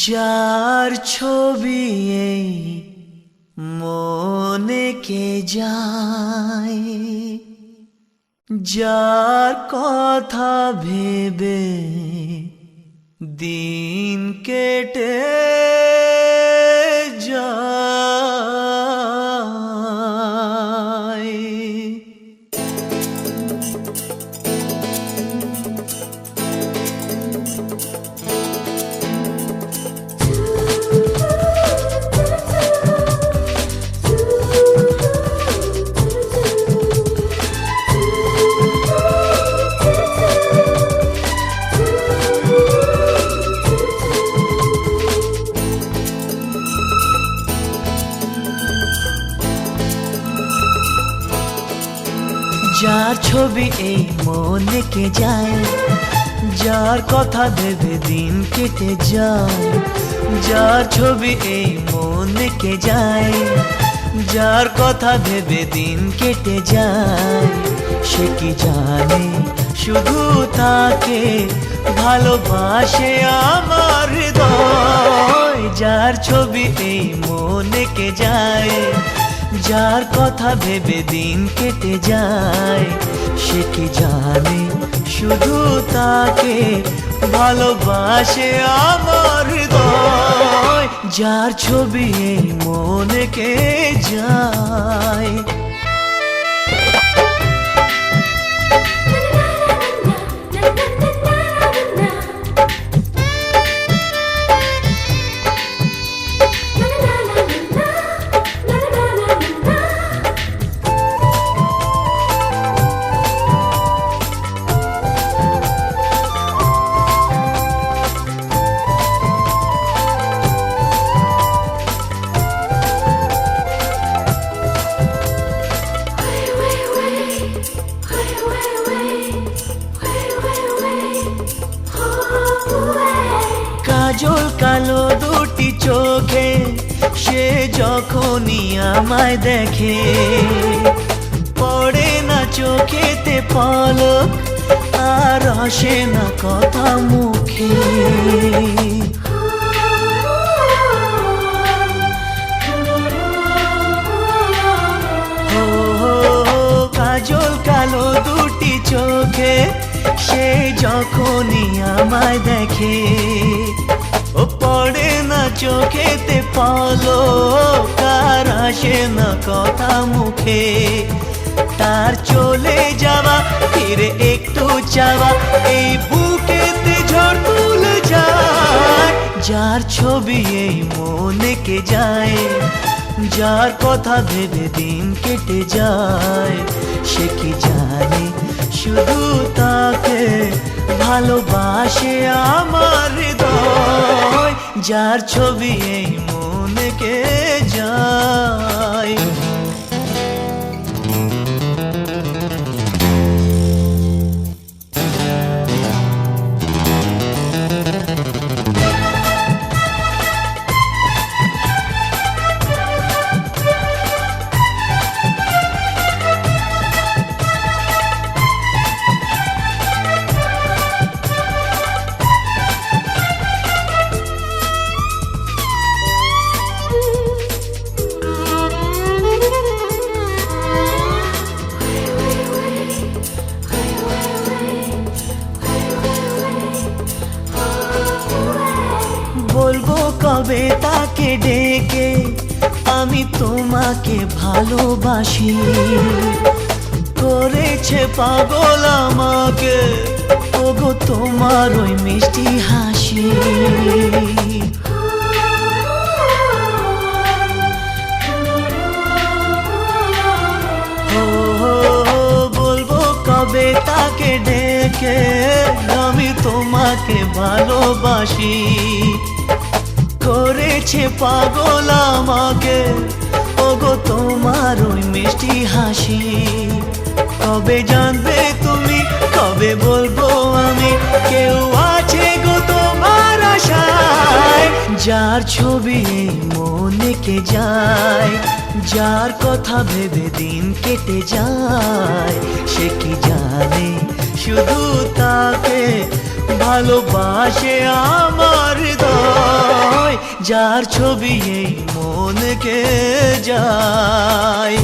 যার ছবি এই মনে কে যায়, যার কথা ভেবে দিন কেটে যায়। যার ছবি এই মনে কে যায়, যার কথা ভেবে দিন কেটে যায়। যার ছবি এই মনে কে যায়, যার কথা ভেবে দিন কেটে যায়। সে কি জানে শুধু তাকে ভালোবাসে আমার হৃদয়। যার ছবি এই মনে কে যায়, যার কথা ভেবে দিন কেটে যায়। সে কি জানে শুধু তাকে ভালোবাসে আমার হৃদয়। যার ছবি এই মনে কে যায়। কাজল কালো দুটি চোখে সে যখনই আমায় দেখে, পড়ে না চোখেতে পলক আর আসে না কথা মুখে। কাজল কালো দুটি চোখে সে যখনই আমায় দেখে, ও পড়ে না চোখেতে পলক আর আসে না কথা মুখে। তার চলে যাওয়া ফিরে একটু চাওয়া এই বুকেতে ঝড় তুলে যায়। যার ছবি এই মনে কে যায়, যার কথা ভেবে দিন কেটে যায়। সে কি জানে শুধু তাকে ভালোবাসে আমার হৃদয়। যার ছবি এই মনে কে যায়। বলবো কবে তাকে ডেকে আমি তোমাকে ভালোবাসি। করেছে পাগল আমাকে ওগো তোমার ওই মিষ্টি হাসি। বলবো কবে তাকে ডেকে আমি তোমাকে ভালোবাসি। করেছে পাগল আমাকে ওগো তোমার ওই মিষ্টি হাসি। কবে জানবে তুমি, কবে বলবো আমি, কেউ আছে গো তোমার আশায়। যার ছবি মনে কে যায়, যার কথা ভেবে দিন কেটে যায় সে কি জানে শুধু তাকে ভালোবাসে আমার হৃদয়, যার ছবি এই মনকে যায়।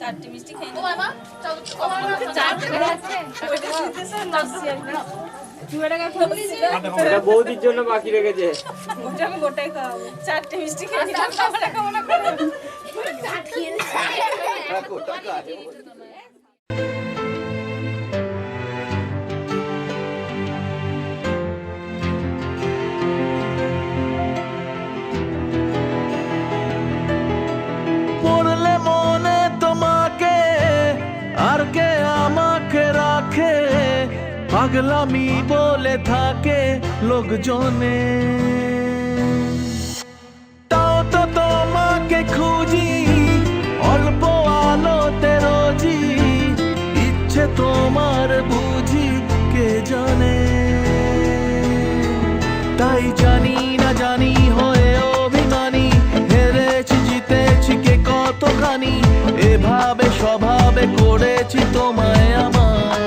চারটে মিষ্টি খেয়ে বৌদির জন্য বাকি রেখেছে, আমি গোটাই খাওয়াবো। চারটে মিষ্টি খেয়ে পড়লে মনে তোমাকে আর কে আমাকে রাখে, পাগলামি বলে থাকে লোকজনে, তাও তো তোমাকে খুঁজি অল্প আলোতে রোজি, ইচ্ছে তোমার বুঝি কে জানে। তাই জানি না জানি হয়ে অভিমানী, হেরেছি জিতেছি কে কতখানি, এভাবে স্বভাবে করেছি তোমায় আমার।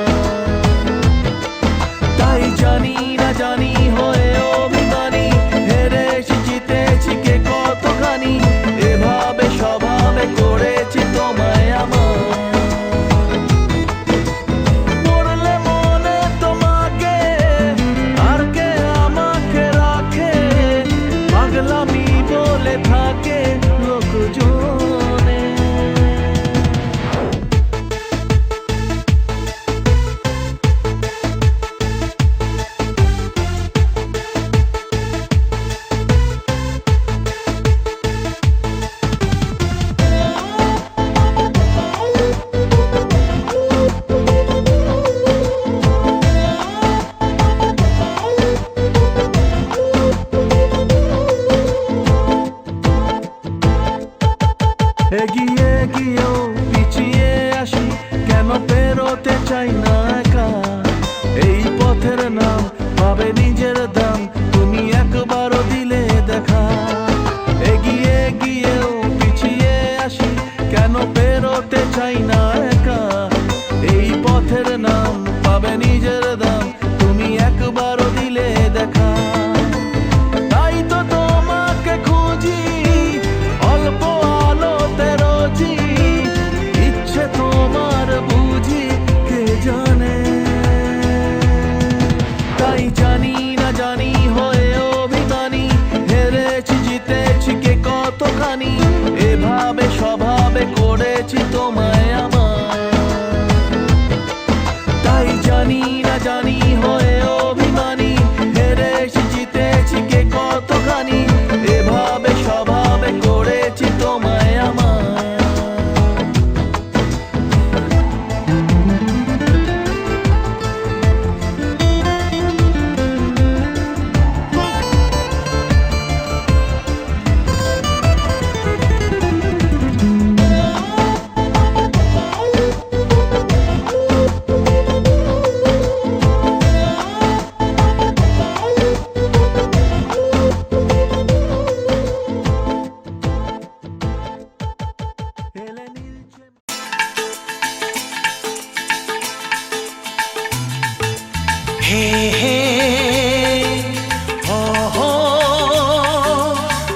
তাই জানি না জানি হয়ে অভিমানী, হেরেছি জিতেছি কে কতখানি, এভাবে স্বভাবে করেছি তোমায় আমার। পড়লে মনে তোমাকে আর কে আমাকে রাখে, পাগলামি বলে থাকে লোকজনে। এগিয়ে গিয়েও পিছিয়ে আসি, কেন পেরোতে চাই না একা, এই পথের নাম পাবে নিজের দাম, তুমি একবারও দিলে দেখা। এগিয়ে গিয়েও পিছিয়ে আসি, কেন পেরোতে চাই না একা, এই পথের নাম পাবে নিজের দাম, তুমি একবারও দিলে দেখা। তাই তো তোমাকে খুঁজি অল্প আলোতে রোজি, ইচ্ছে তোমার বুঝি কে জানে। তাই জানি না জানি হয়ে অভিমানী, হেরেছি জিতেছি কে কতখানি, এভাবে স্বভাবে করেছি তোমায় আমার। তাই জানি না জানি হয়ে অভিমানী, হেরেছি জিতেছি কে কতখানি, এভাবে স্বভাবে করেছি তোমায় আমার। হে হে হো হো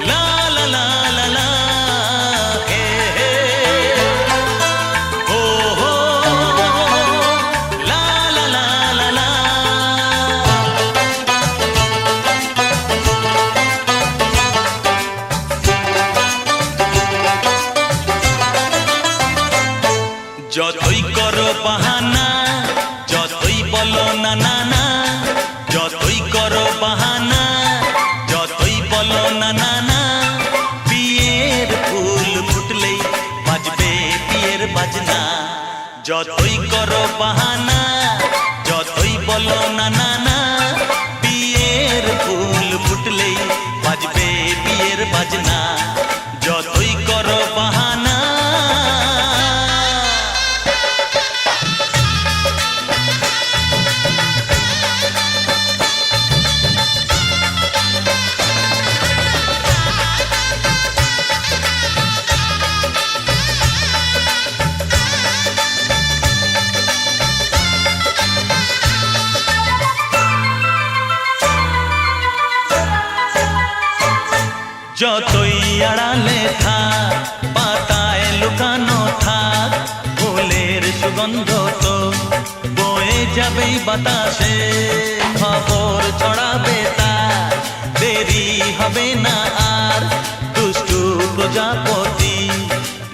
লা লা লা লা লা, হে হে হো হো লা লা লা লা লা। যতই করো বাহানা, যতই বলো না না না, যতই করো বাহানা, যতই বলো না না না, বিয়ের যতই করো বাহানা যতই বলো না না না বিয়ের ফুল ফুটলেই বাজবে বিয়ের বাজনা যতই করো বাহানা যতই আড়ালে থাক পাতায় লুকানো থাক ফুলের সুগন্ধ তো বয়ে যাবেই বাতাসে খবর ছড়াবে তার দেরি হবে না আর দুষ্টু প্রজাপতি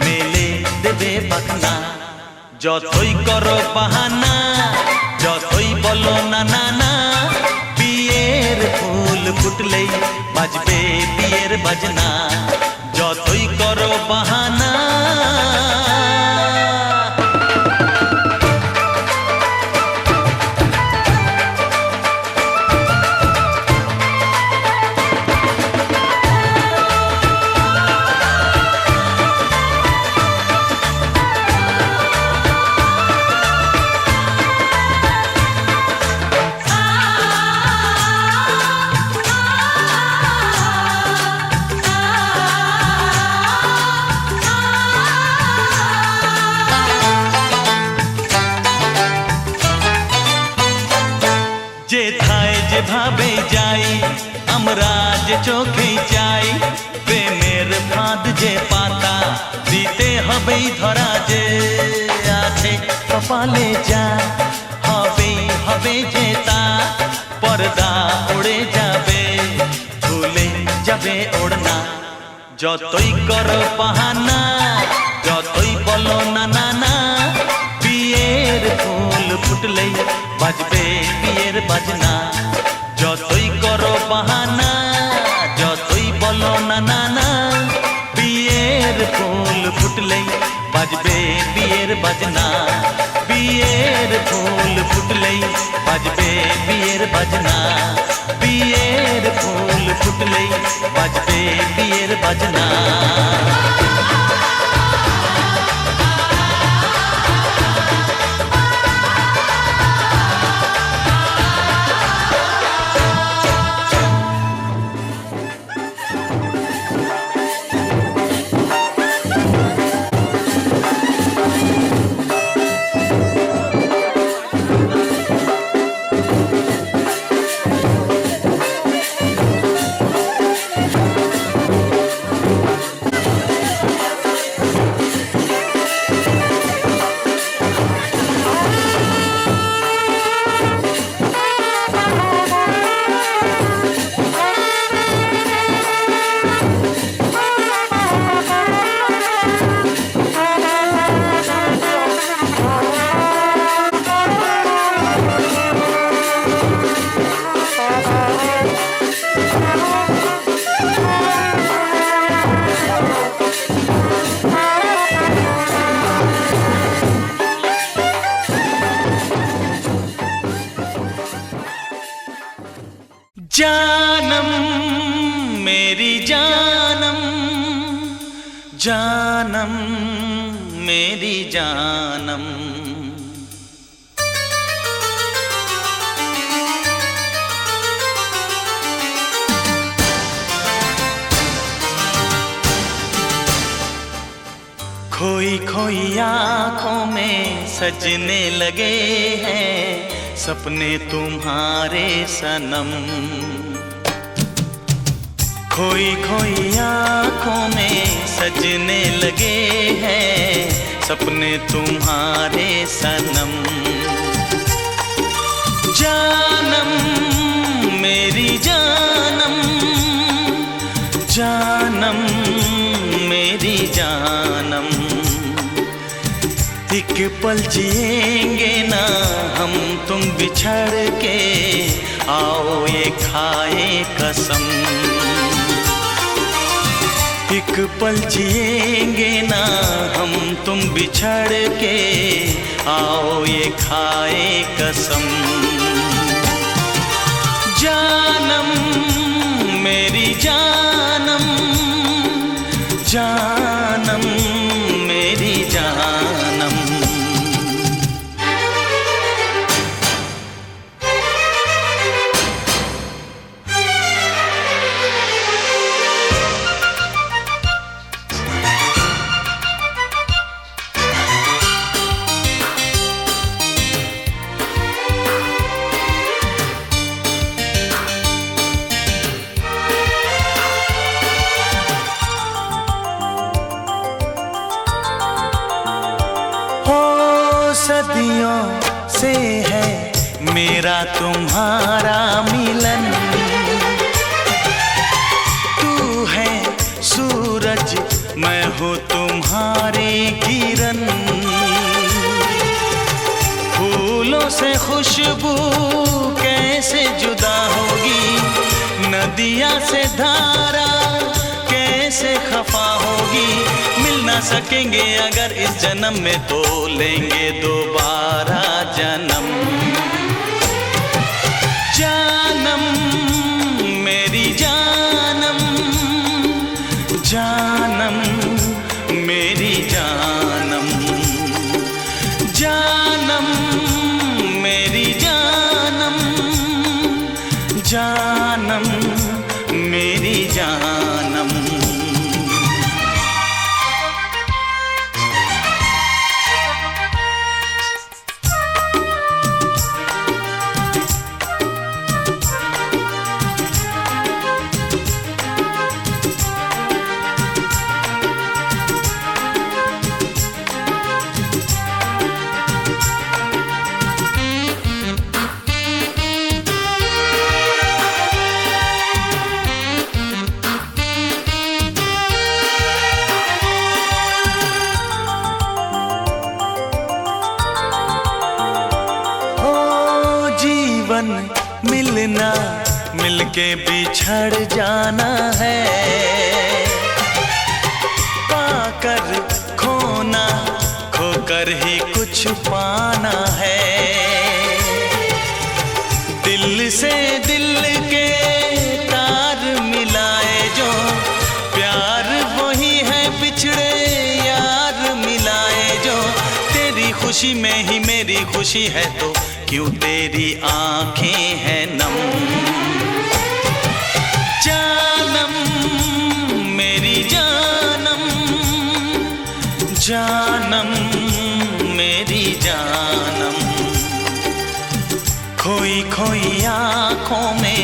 মেলে দেবে পাখনা যতই করো বাহানা যতই বলো না না না বিয়ের ফুল ফুটলেই বাজবে বিয়ের বাজনা যতই করো বাহানা যেথায় যেভাবে যাই আমরা যে চোখেই চাই প্রেমের ফাঁদ যে পাতা দিতে হবেই ধরা যে আছে কপালে যা হবেই হবে যে তা পর্দা উড়ে যাবে ভুলে যাবে ওড়না যতই করো বাহানা যতই বলো না না না বিয়ের ফুল ফুটলেই বাজবে বিয়ের বাজনা যতই করো বাহানা যতই বলো না না না বিয়ের ফুল ফুটলেই বাজবে বিয়ের বাজনা বিয়ের ফুল ফুটলেই বাজবে বিয়ের বাজনা বিয়ের ফুল ফুটলেই বাজবে বিয়ের বাজনা जानम मेरी जानम जानम मेरी जानम खोई खोई आँखों में सजने लगे हैं सपने तुम्हारे सनम खोई खोई आँखों में सजने लगे हैं सपने तुम्हारे सनम जानम मेरी जानम जानम मेरी जानम एक पल जिएंगे ना हम तुम बिछड़ के आओ ये खाए कसम एक पल जिएंगे ना हम तुम बिछड़ के, आओ ये खाए कसम। जानम मेरी जानम, जानम मेरी जानम। सदियों से है मेरा तुम्हारा मिलन, तू है सूरज मैं हूँ तुम्हारी किरण। फूलों से खुशबू कैसे जुदा होगी, नदिया से धारा कैसे खफा होगी। मिल ना सकेंगे अगर इस जन्म में तो लेंगे दोबारा जन्म। जानम मेरी जानम, जानम मेरी जानम। जानम मेरी जानम, जानम मेरी जानम। मिलना मिलके बिछड़ जाना है, पाकर खोना खोकर ही कुछ पाना है। दिल से दिल के तार मिलाए जो, प्यार वही है बिछड़े यार मिलाए जो। तेरी खुशी में ही मेरी खुशी है तो क्यों तेरी आंखें हैं नम। जानम मेरी जानम, जानम मेरी जानम। खोई खोई आँखों में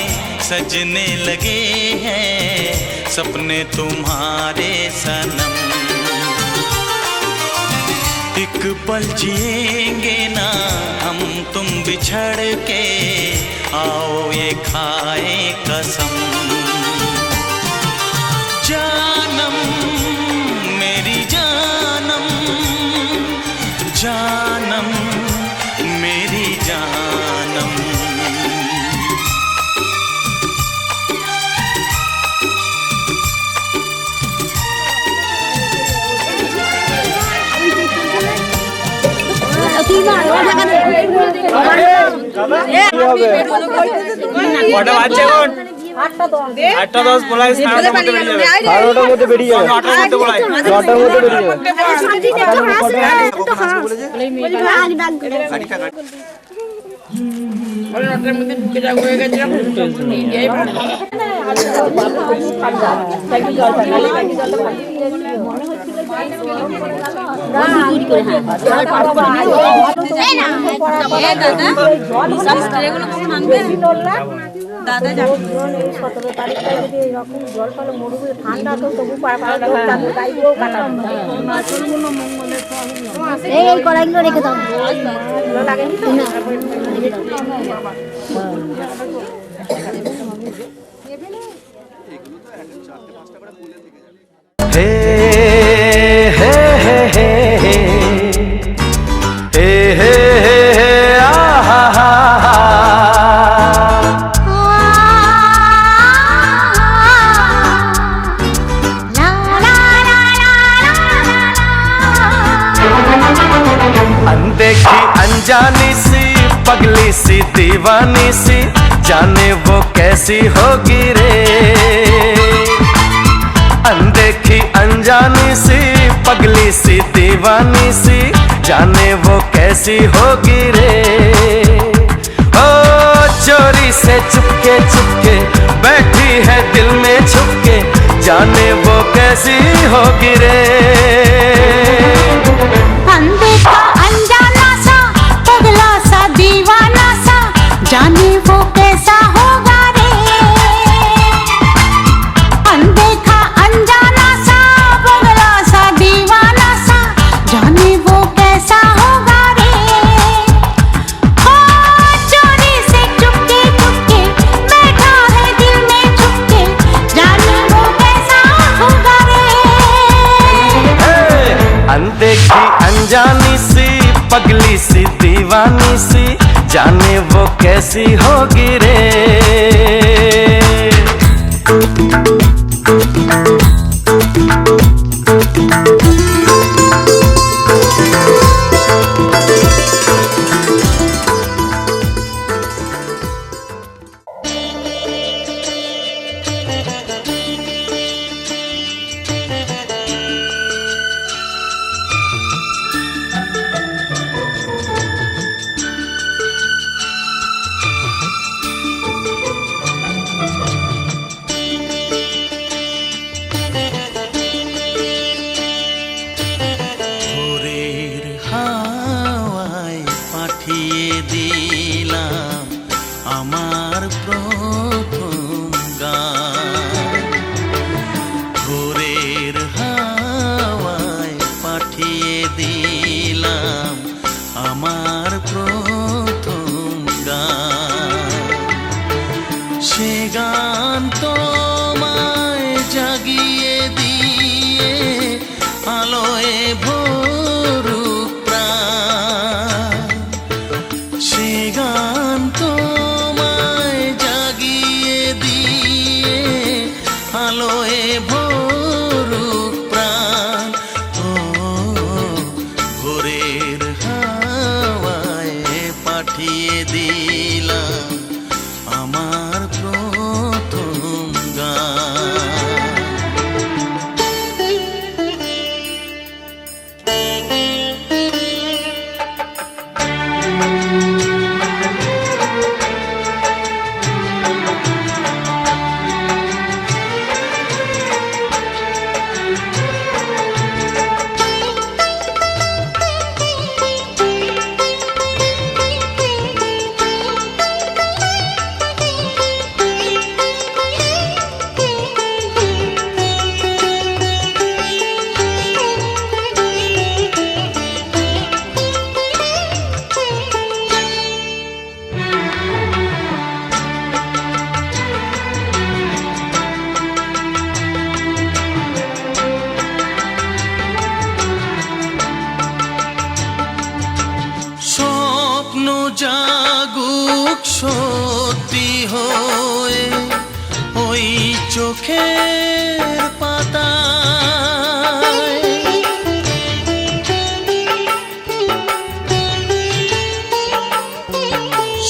सजने लगे हैं सपने तुम्हारे सनम। एक पल जिएंगे ना हम तुम बिछड़ के, आओ ये खाए कसम। जानम मेरी जानम, जानम मेरी जानम। কটা বাজছে এখন? 8:10 বলাই 9টার মধ্যে বেরিয়ে যাবে। 9টার মধ্যে বেরিয়ে যাবে। 9টার মধ্যে বলাই 9টার মধ্যে বেরিয়ে যাবে। বলে 9টার মধ্যে ঢুকে যাবো হয়ে গেছে। এই ভালো। সাইকেল জল খালি সাইকেল জলটা ভালো মনে হচ্ছিল দূর করে হ্যাঁ না দাদা সব স্ট্রেগুলো কখন আনবে দাদা যাবে 17 তারিখে যদি এরকম জল ফল মরুবে ঠান্ডা তো তবু পাড়া তাতে গাইবো কাটা মাছগুলো মঙ্গলের তো এই কড়াইগুলো রেখে দাও ভালো লাগে না हे हे हे हे हे हे हे आहा हा हा la la अनदेखी अनजानी सी पगली सी दीवानी सी जाने वो कैसी होगी रे। अनदेखी अनजानी सी पगली सी दीवानी सी जाने वो कैसी होगी रे। ओ चोरी से चुपके चुपके बैठी है दिल में छुपके जाने वो कैसी होगी रे। अनदेखा अनजाना सा पगला सा दीवाना सा जाने वो कैसा होगा रे। अनदेखा अनजाना सा पगला सा दीवाना सा जाने वो कैसा होगा रे। ओ चोरी से चुपके चुपके बैठा है दिल में छुपके जाने वो कैसा होगा रे। अनदेखी अनजानी सी पगली सी दीवानी सी जाने वो कैसी होगी रे। পাঠিয়ে দিলাম আমার প্রথম গান। ভোরের হাওয়ায় পাঠিয়ে দিলাম আমার প্রথম গান। সে গান তোমায় জাগিয়ে দিয়ে আলোয় ভরুক প্রাণ। সে গান তোমায় জাগিয়ে দিয়ে আলোয় ভরুক প্রাণ। ও ভোরের হাওয়ায় পাঠিয়ে দিলাম আমার প্রথম গান। স্বপ্ন জাগুক সত্যি হয়ে ওই চোখের পাতায়।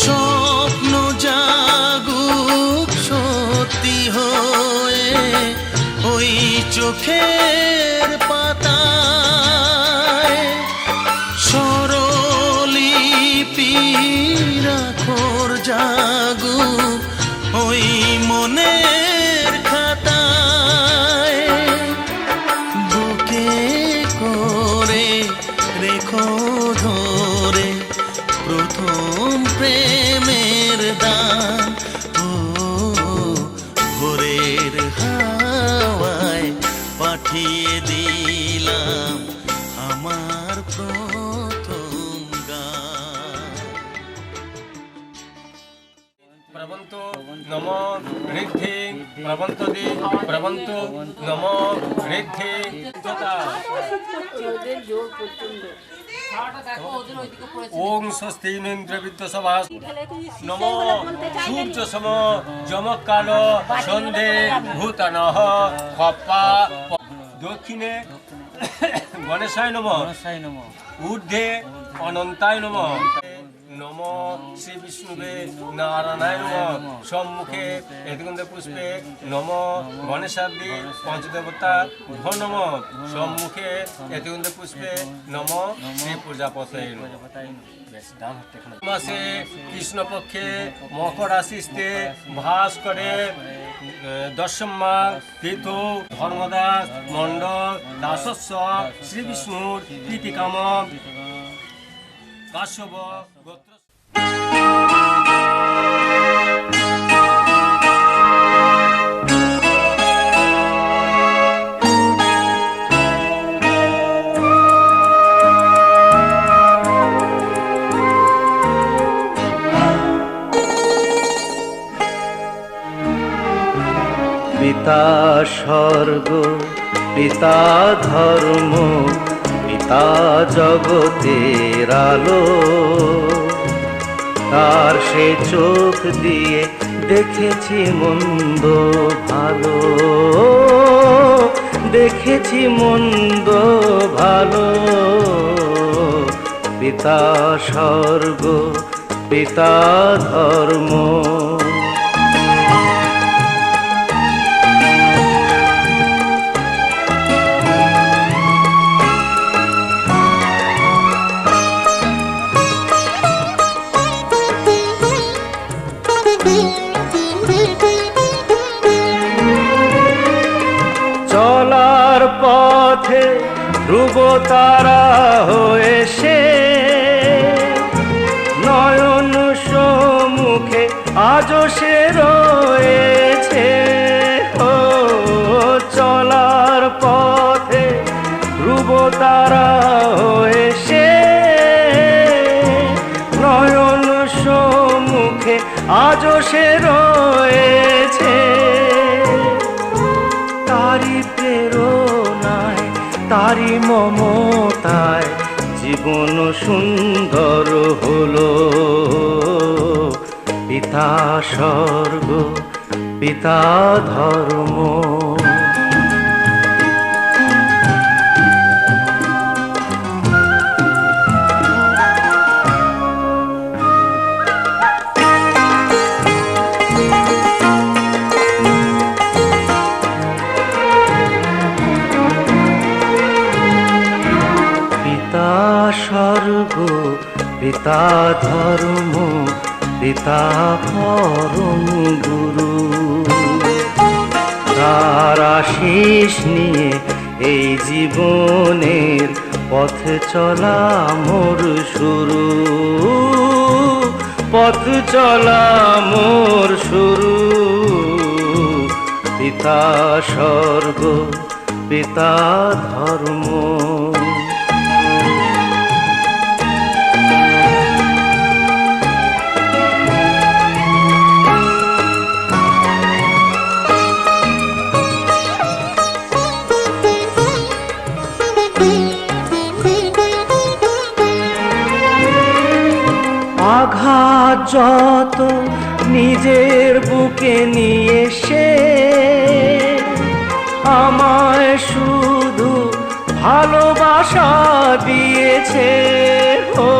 স্বপ্ন জাগুক সত্যি হয়ে ওই চোখের পাতায়। স্বরলিপি রাখোর জাগুক ওই মনের খাতায়। বুকে করে রেখো ধরে প্রথম প্রেমের দান। ও ভোরের হাওয়ায় পাঠিয়ে দিলাম আমার প্রথম গান। प्रवंतो नमो ऋद्धि प्रवंतदि प्रवंतो नमो ऋद्धि। ओम स्वस्ति इन्द्र विद्वसभा नमो सूर्य सम जमक काल सन्धे भूतनः खप्पा দক্ষিণে গণেশায় নমঃ, ঊর্ধ্বে অনন্তায় নমঃ, নম শ্রী বিষ্ণুবে নারায়ণায় নমঃ, সম্মুখে এদিগন্ধ পুষ্পে নম গণেশাব্দি পঞ্চদেবতা ভো নমঃ, সম্মুখে এদিগন্ধ পুষ্পে নম শ্রী প্রজাপতয়ে নমঃ। মাসে কৃষ্ণপক্ষে মকর রাশিতে ভাস করে দশম্মা তীর্থ ধর্মদাস মণ্ডল দাসস্ব শ্রী বিষ্ণুর প্রীতিকাম কাশ্যপ গোত্র। পিতা স্বর্গ, পিতা ধর্ম, পিতা জগতের আলো, তার সে চোখ দিয়ে দেখেছি মন্দ ভালো, দেখেছি মন্দ ভালো। পিতা স্বর্গ, পিতা ধর্ম। চলার পথে ধ্রুব তারা হয়ে সে নয়ন সম্মুখে আজও সে রয়েছে। ও চলার পথে ধ্রুব তারা হয়ে সে নয়ন সম্মুখে আজও সে রয়েছে। তারি প্রেরণায়, তারি মমতায় জীবন সুন্দর হলো। পিতা স্বর্গ, পিতা ধর্ম। স্বর্গ, পিতা ধর্ম, পিতা পরম গুরু। তার আশিস নিয়ে এই জীবনের পথ চলা মোর শুরু, পথ চলা মোর শুরু। পিতা স্বর্গ, পিতা ধর্ম। আঘাত যত নিজের বুকে নিয়ে সে আমায় শুধু ভালোবাসা দিয়েছে। ও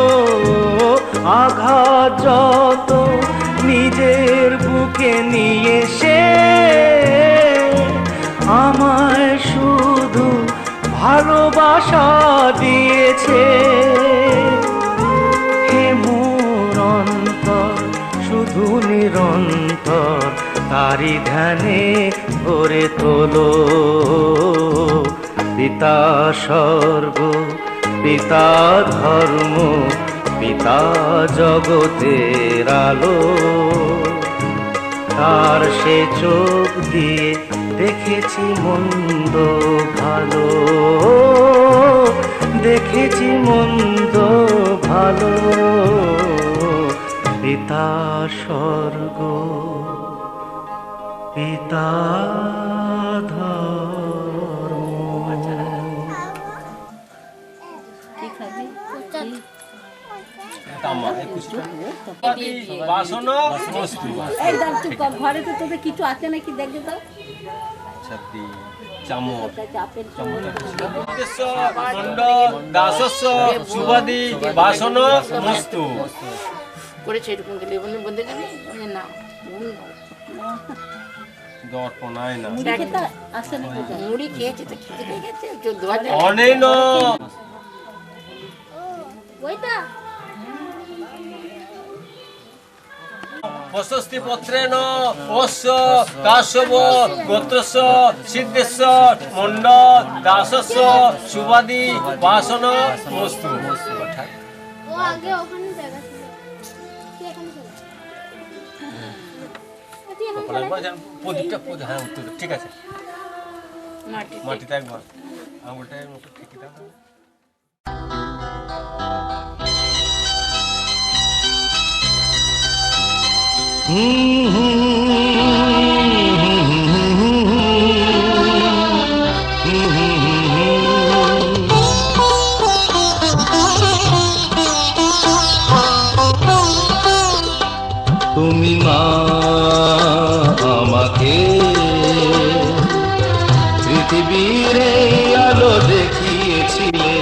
আঘাত যত নিজের বুকে নিয়ে সে আমায় শুধু ভালোবাসা দিয়েছে। শুধু নিরন্তর তারি ধ্যানে ভরে তোলো। পিতা স্বর্গ, পিতা ধর্ম, পিতা জগতের আলো। তার সে চোখ দিয়ে দেখেছি মন্দ ভালো, দেখেছি মন্দ ভালো। পিতা স্বর্গ, পিতা ধর্ম। ঘরে তো তোদের কিছু আছে নাকি দেখে তো। চামচ মণ্ডল দাসস্য সুবাদি বাসন মস্তু করেছে এরকম গেলে বন্ধে যাবে না দর্পণায় না মুড়ি খেয়েছে তো খেতে গেছে অনেন প্রশস্তি পত্রেণ অস্য কাশ্যপ গোত্রস্য সিদ্ধেশ্বর মণ্ডল দাসস্য সুবাদি বাসন মস্তু ও আগে ওখানে জায়গা ছিল তুই এখানে চলে তুই এখানে চলে প্রদীপটা হ্যাঁ উত্তর ঠিক আছে মাটিতে একবার আঙুলটার মতো ঠিকই দাও তুমি মা আমাকে পৃথিবীর এই আলো দেখিয়েছিলে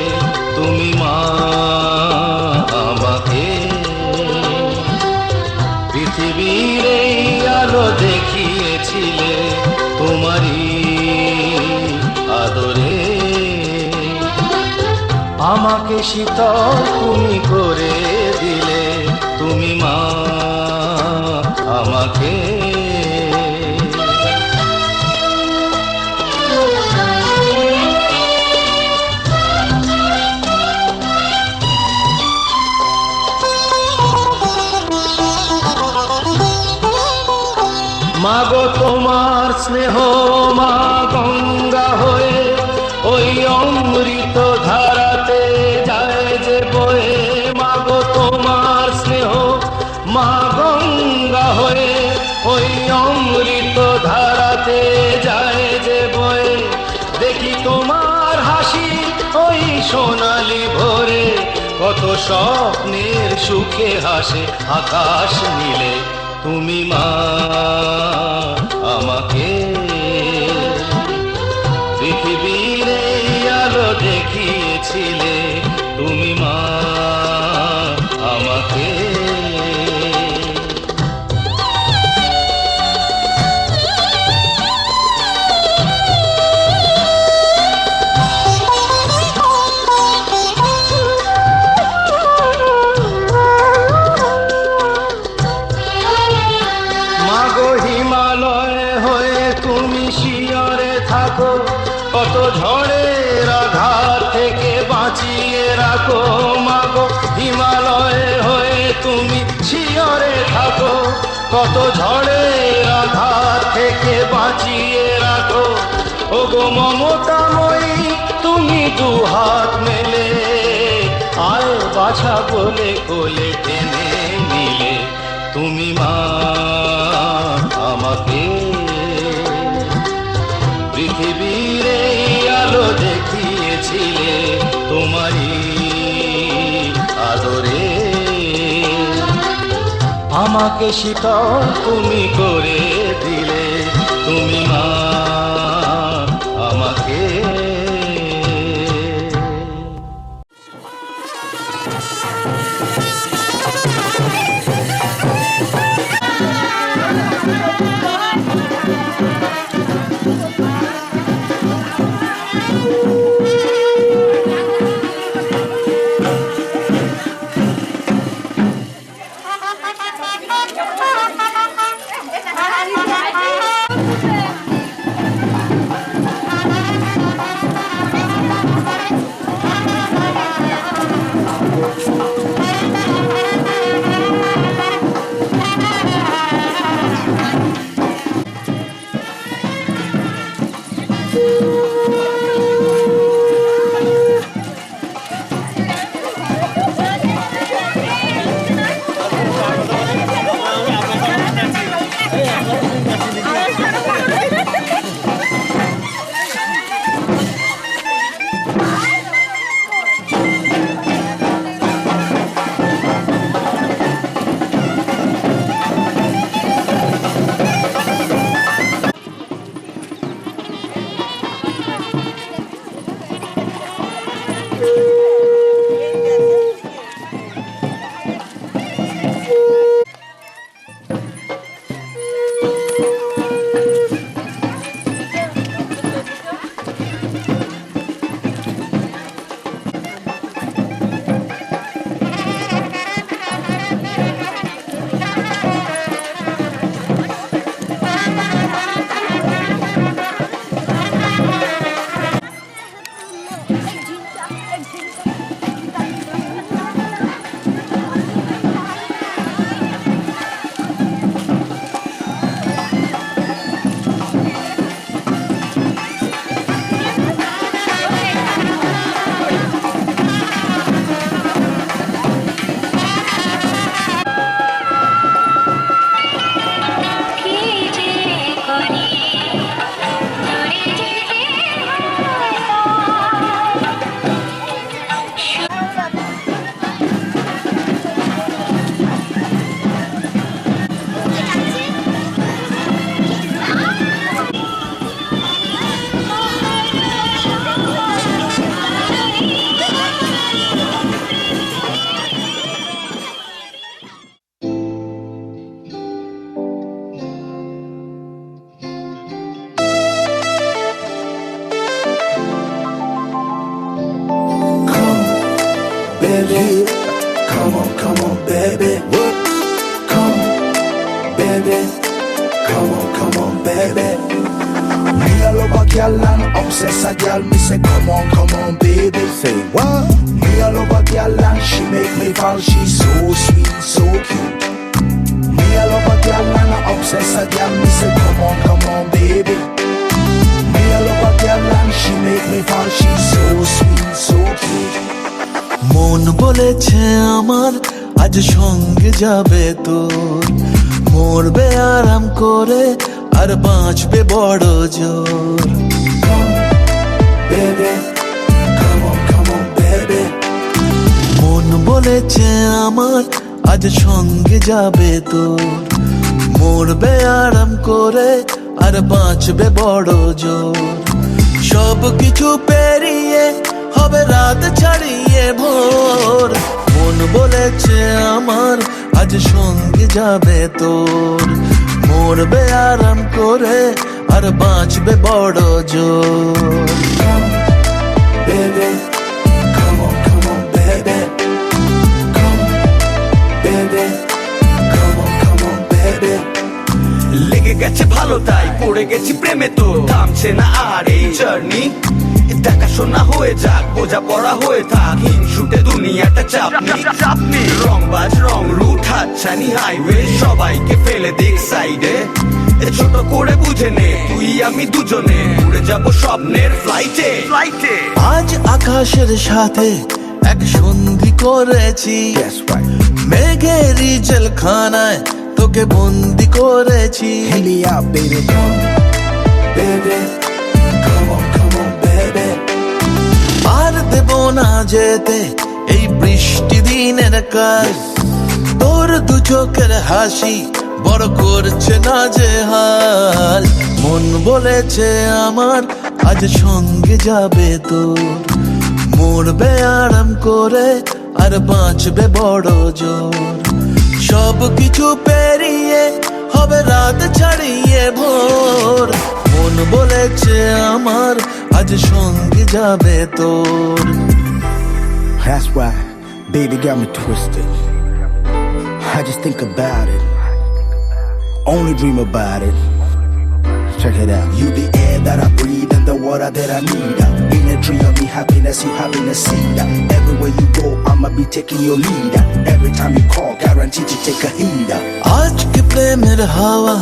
তুমি মা আমাকে পৃথিবীর এই আলো দেখিয়েছিলে তোমারই আদরে আমাকে শীতল তুমি করে দিলে তুমি মা আমাকে মাগো তোমার স্নেহ মা গঙ্গা হয়ে ওই অমৃত ধারাতে যায় যে বয়ে মাগো তোমার স্নেহ মা গঙ্গা হয়ে ওই অমৃত ধারাতে যায় যে বয়ে দেখি তোমার হাসি ওই সোনালি ভোরে কত স্বপ্নের সুখে হাসে আকাশ নীলে তুমি মা আমাকে পৃথিবীর এই আলো দেখিয়েছিলে তুমি মা আমাকে কত ঝড়ের আঘাত থেকে বাঁচিয়ে রাখো মাগো হিমালয়ে হয়ে তুমি শিয়রে থাকো কত ঝড়ের আঘাত থেকে বাঁচিয়ে রাখো ওগো মমতাময়ী তুমি দুহাত মেলে আয় বাছা বলে কোলে টেনে নিলে তুমি মা আমাকে পৃথিবীর এই আলো দেখিয়েছিলে তোমারই আদরে আমাকে শীতল তুমি করে দিলে তুমি মা আমাকে baby. Come on, baby. Come, baby. Come on, baby. Me a love a girl and obsess a girl. Me say, come on, baby. Say what? Me a love a girl and she make me fall. She's so sweet, so cute. Me a love a girl and I obsess a girl. Me say, come on, baby. Me a love a girl and she make me fall. She's so sweet, so cute. মন বলেছে আমার আজ সঙ্গে যাবে তোর, মরবে আরাম করে আর বাঁচবে বড় জোর। Baby, come on, baby. মন বলেছে আমার আজ সঙ্গে যাবে তোর, মরবে আরাম করে আর বাঁচবে বড় জোর। সব কিছু পেরিয়ে হবে রাত ছাড়িয়ে ভোর, মন বলেছে আমার আজ সঙ্গে যাবে তোর, মরবে আরাম করে আর বাঁচবে বড় জোর। Baby, come on, baby. Come, baby. Come on, baby. লেগে গেছে ভালো তাই পড়ে গেছি প্রেমে, তো থামছে না আর এই জার্নি। দেখাশোনা হয়ে যাক, বোঝা পড়া হয়ে থাক, হিংসুটে দুনিয়াটা চাপনি। রংবাজ রং রুট হাতছানি হাইওয়ে, সবাইকে ফেলে দেখ সাইডে। ছোট করে বুঝে নে তুই আমি দুজনে উড়ে যাব স্বপ্নের ফ্লাইটে। আজ আকাশের সাথে এক সন্ধি করেছি, মেঘেরই জেলখানায় তোকে বন্দি করেছি। Hit me out, baby. Come, baby. Come on, baby. আর দেব না যেতে এই বৃষ্টি দিনের কাজ, তোর দু চোখের হাসি বড় করছে না যে হাল। মন বলেছে আমার আজ সঙ্গে যাবে তোর, মরবে আরাম করে আর বাঁচবে বড় জোর। সব কিছু পেরিয়ে হবে রাত ছাড়িয়ে ভোর, মন বলেছে আমার আজ সঙ্গে যাবে তোর। That's why, baby got me twisted. I just think about it, only dream about it. Check it out. You the air that I breathe and the water that I need. In a tree of me happiness, you having a seed. Everywhere you go, I'ma be taking your lead. Every time you call, guaranteed to take a heed. আজকে প্রেমের হাওয়া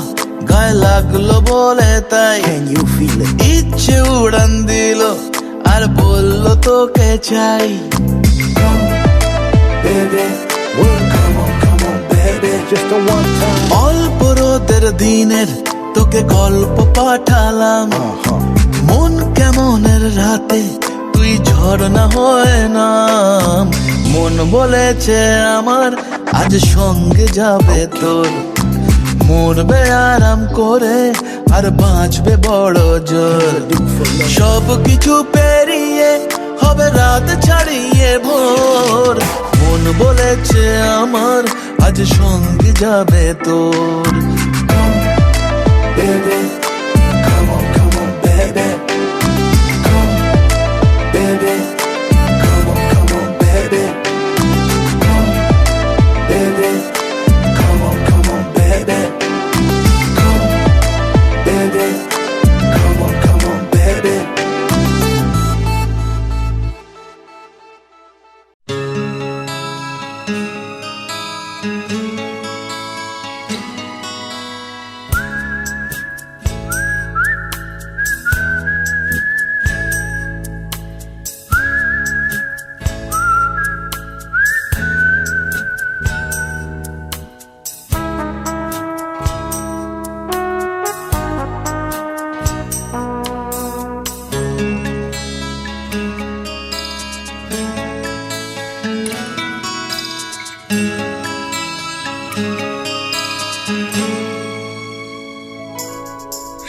গায়ে লাগলো বলে তাই, Can you feel it? ইচ্ছে উড়ান দিল আর বললো তোকে চাই। Come, baby. Well, come on, baby. Just a one time. অল্প রোদের দিনের তোকে গল্প পাঠালাম, মন কেমনের রাতে তুই ঝর্ণা হয়ে নাম। মন বলেছে আমার আজ সঙ্গে যাবে তোর, মরবে আরাম করে আর বাঁচবে বড় জোর। সব কিছু পেরিয়ে হবে রাত ছাড়িয়ে ভোর, মন বলেছে আমার আজ সঙ্গে যাবে তোর। Come, baby, come on, baby. Come, baby, come on, baby. Come, baby, come on, baby. Come, baby, come on, baby.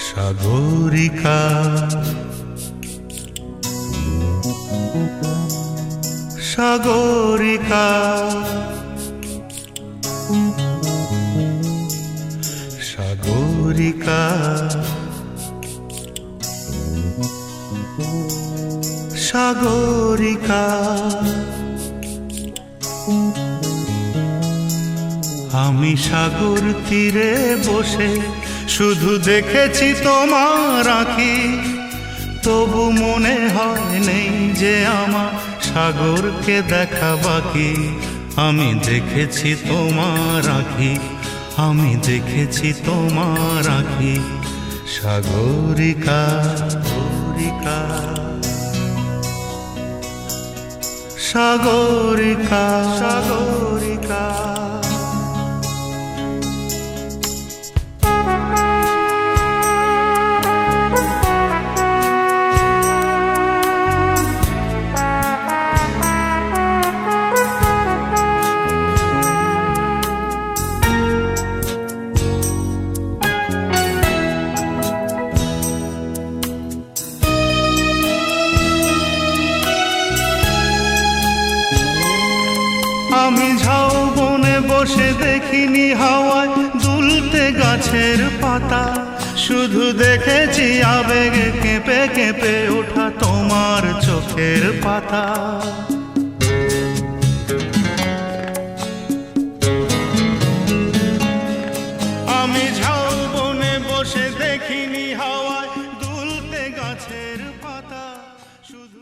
Sagarika Sagarika Sagarika Sagarika আমি সাগর তীরে বসে শুধু দেখেছি তোমার আঁখি, তবু মনে হয় নেই যে আমার সাগরকে দেখা বাকি। আমি দেখেছি তোমার আঁখি, আমি দেখেছি তোমার আঁখি। সাগরিকা সাগরিকা সাগরিকা সাগরিকা আমি ঝাউবনে বসে দেখিনি হাওয়ায় দুলতে গাছের পাতা, শুধু দেখেছি আবেগে কেঁপে কেঁপে ওঠা তোমার চোখের পাতা। আমি ঝাউবনে বসে দেখিনি হাওয়ায় দুলতে গাছের পাতা, শুধু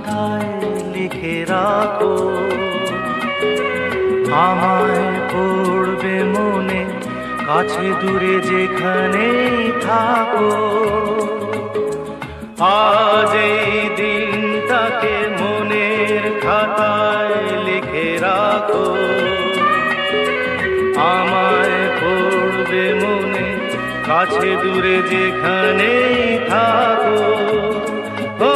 খাতায় লিখে রাখো, আমায় পড়বে মনে কাছে দূরে যেখানেই থাকো। আজ এই দিনটাকে মনের খাতায় লিখে রাখো, আমায় পড়বে মনে কাছে দূরে যেখানেই থাকো। ও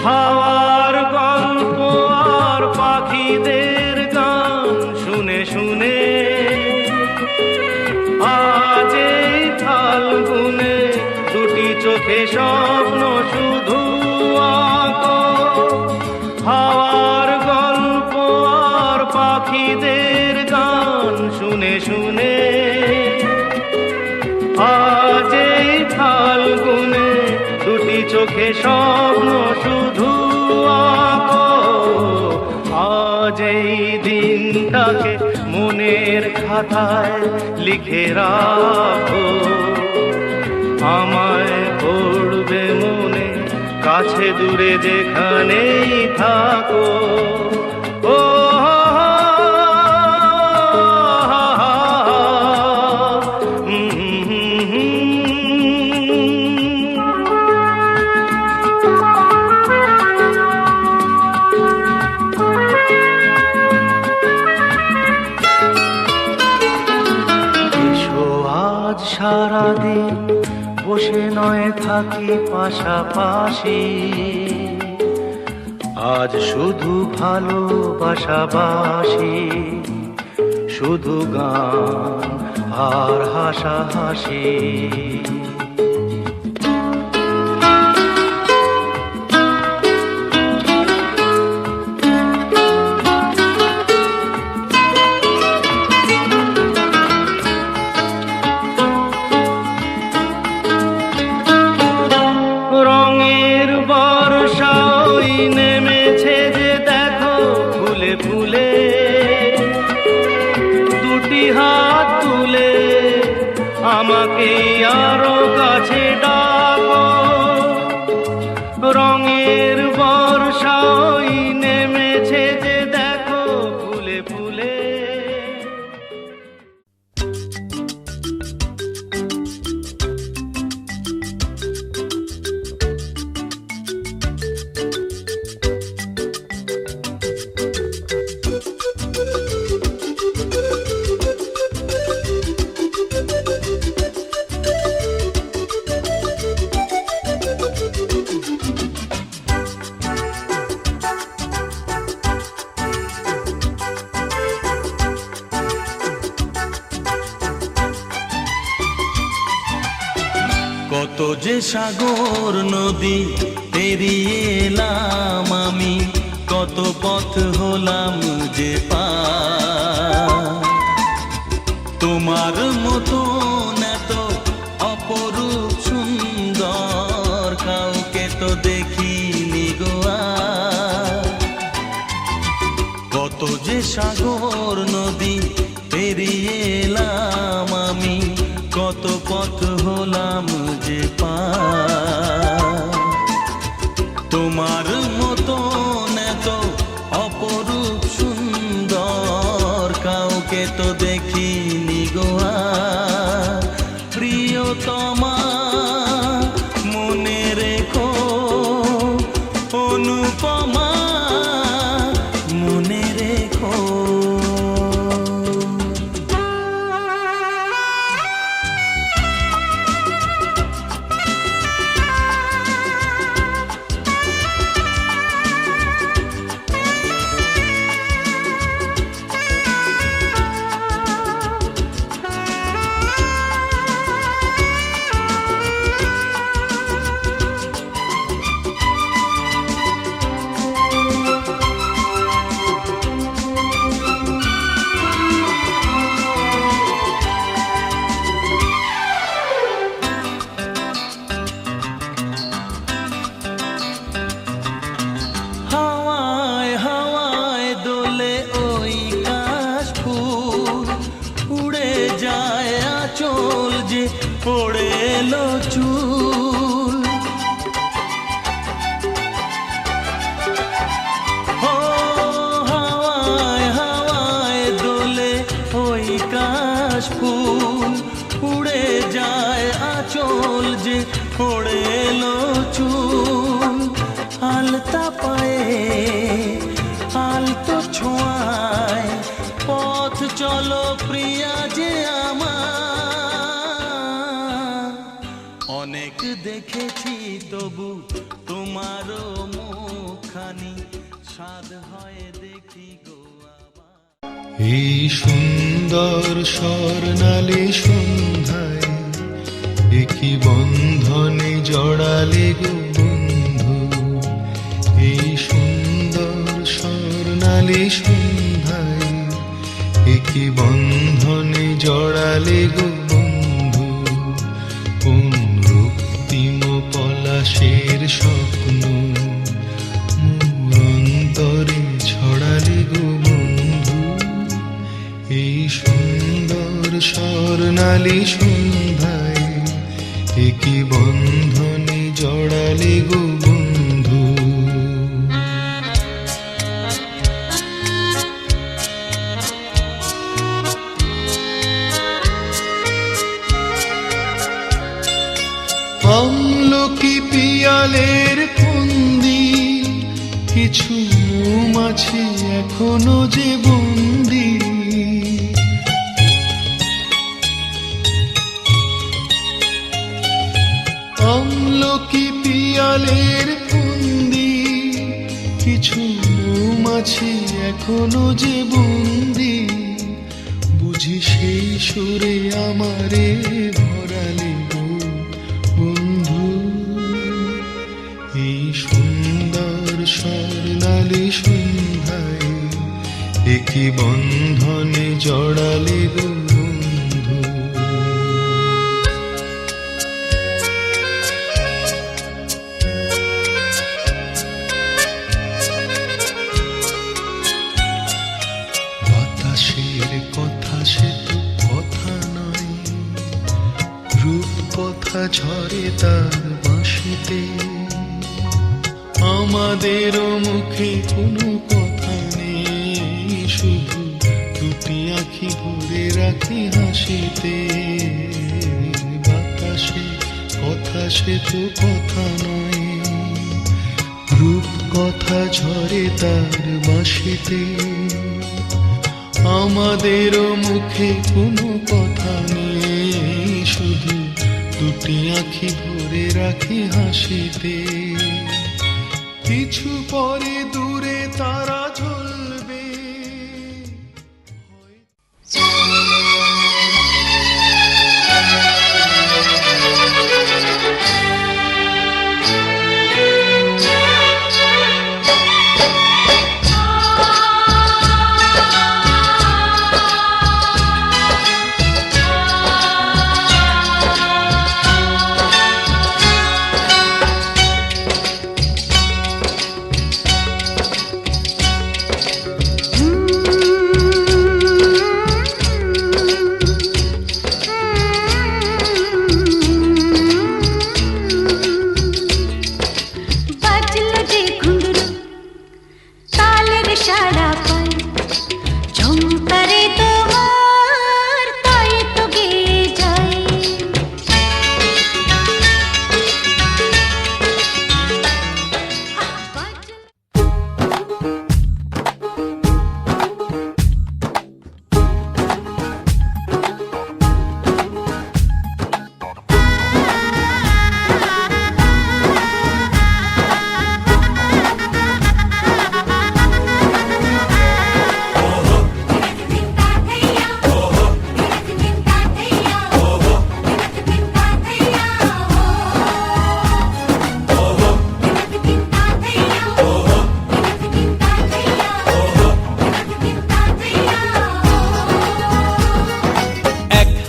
হাওয়ার গল্প আর পাখিদের গান শুনে শুনে আজ এই ফাল্গুনে দুটি চোখে স্বপ্ন শুধু আঁকো। হাওয়ার গল্প আর পাখিদের গান শুনে শুনে আজ এই ফাল্গুনে দুটি চোখে স্বপ্ন শুধু আঁকো। আজ এই দিনটাকে মনের খাতায় লিখে রাখো, আমায় পড়বে মনে কাছে দূরে যেখানেই থাকো। ও সারাদিন বসে নয় থাকি পাশাপাশি, আজ শুধু ভালোবাসাবাসি, শুধু গান আর হাসাহাসি। রঙের বর্ষা ওই নেমেছে যে দেখো ফুলে ফুলে, দুটি হাত তুলে আমাকে আরো কাছে ডাকো। রঙের বর্ষা ওই নেমেছে যে দেখো ফুলে ফুলে। কত যে সাগর নদী পেরিয়ে এলাম আমি, কত পথ হলাম যে পার। তোমার মতন এত অপরূপ সুন্দর কাউকে তো দেখিনি গো আর। কত যে সাগর নদী পেরিয়ে এলাম আমি, কত পথ হলাম যে পার। তোমার মতন এত অপরূপ সুন্দর কাউকে তো দেখিনি গো আর। প্রিয়তমা মনে রেখো, অনুপমা মনে রেখো। এলো চুল। ও হাওয়ায় হাওয়ায় দোলে ওই কাশফুল, উড়ে যায় আঁচল যে ওড়ে এলো চুল। আলতা পায়ে আলতো ছোঁয়ায় পথ চলো প্রিয়া যে আমার। অনেক দেখেছি তবু তোমারও মুখখানি স্বাদ হয় দেখি গো আবার। এই সুন্দর স্বর্ণালী সন্ধ্যায় একই বন্ধনে জড়ালে গো বন্ধু। এই সুন্দর স্বর্ণালী সন্ধ্যায় একই বন্ধনে জড়ালে গো বন্ধু। কোন রক্তিম পলাশের স্বপ্ন মোর অন্তরে ছড়ালে গো বন্ধু। এই সুন্দর স্বর্ণালী সন্ধ্যায় একই বন্ধনে জড়ালে গো বন্ধু। আমলকি পিয়ালের ফন্দি কিছু মৌমাছি এখনো যে বন্দি। আমলকি পিয়ালের ফন্দি কিছু মৌমাছি এখনো যে বন্দি। বুঝি সেই সুরে আমারে ভরালে গো বন্ধু। এই সুন্দর স্বর্ণালী সন্ধ্যায় একই বন্ধনে জড়ালে গো বন্ধু। বাতাসের কথা সে তো কথা নয়, রূপ কথা ঝরে তার বাঁশিতে। আমাদেরও মুখে কোনো কথা নেই, শুধু দুটি আঁখি ভরে রাখি হাসিতে। বাতাসে কথা সে তো কথা নয়, রূপ কথা ঝরে তার বাঁশিতে। আমাদেরও মুখে কোনো কথা নেই, শুধু দুটি আঁখি ভরে রাখি হাসিতে। কিছু পরে দূরে তারা জ্বলবে।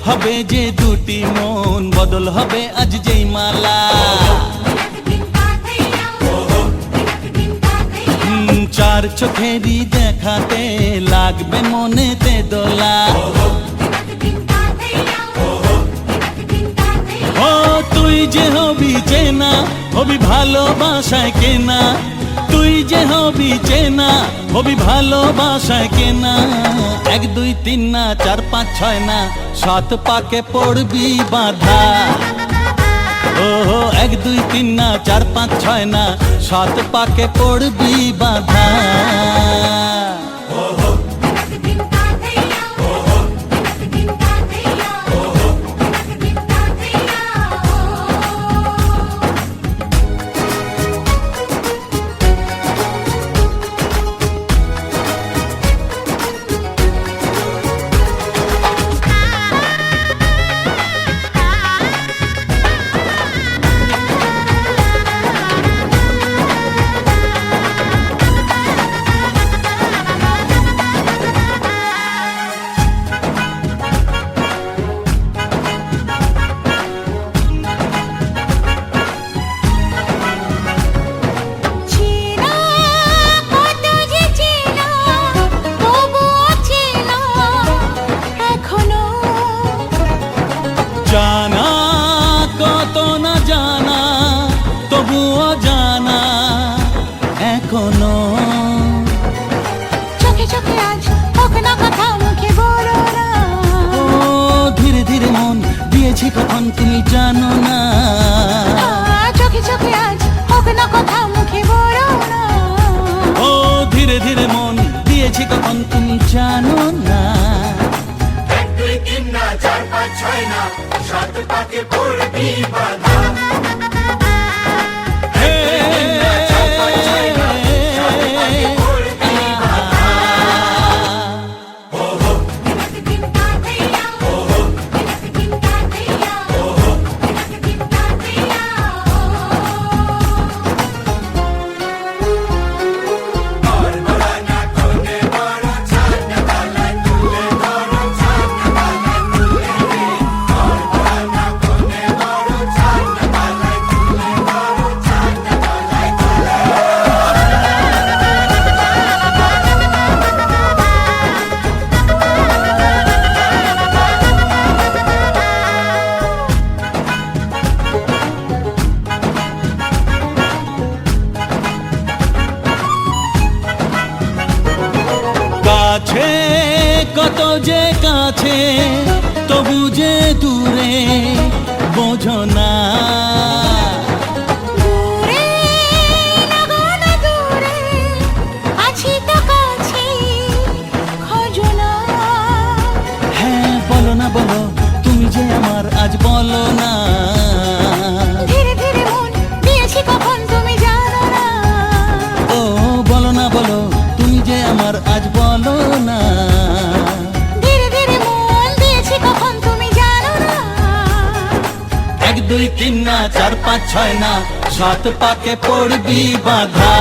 হবে যে দুটি মন, বদল হবে আজ যেই মালা। চার চোখেরই দেখাতে লাগবে মনেতে দোলা। ও যে হবি চেনা, হবি ভালোবাসায় কেনা, তুই যে হবি চেনা, হবি ভালোবাসায় কেনা। 1 2 3 না 4 5 6 না 7 পাকে পড়বি বাধা। ও 1 2 3 না 4 5 6 না 7 পাকে পড়বি বাধা। জানা কত না জানা, তবুও জানা এখনো। চোখে চোখে আজ হোক না কথা মুখে বলো না। ও ধীরে ধীরে মন দিয়েছি কখন তুমি জানো না। চোখে চোখে আজ হোক না কথা মুখে বলো না। ও ধীরে ধীরে মন দিয়েছি কখন তুমি জানো না। 1 2 3 না 4 5 6 না 7 পাকে পড়বি বাধা। কাছে কত যে কাছে, তবু যে দূরে বোঝো না। দূরে লাগো না দূরে, আছি তো কাছে খোঁজো না। হ্যাঁ বলো না বলো, তুমি যে আমার আজ বলো না। ধীরে ধীরে মন দিয়েছি কখন তুমি জানো না। ও বলো না বলো, তুমি যে আমার আজ বলো না। ধীরে ধীরে মন দিয়েছি কখন তুমি জানো না। 1 2 3 না 4 5 6 না 7 পাকে পড়বি বাধা।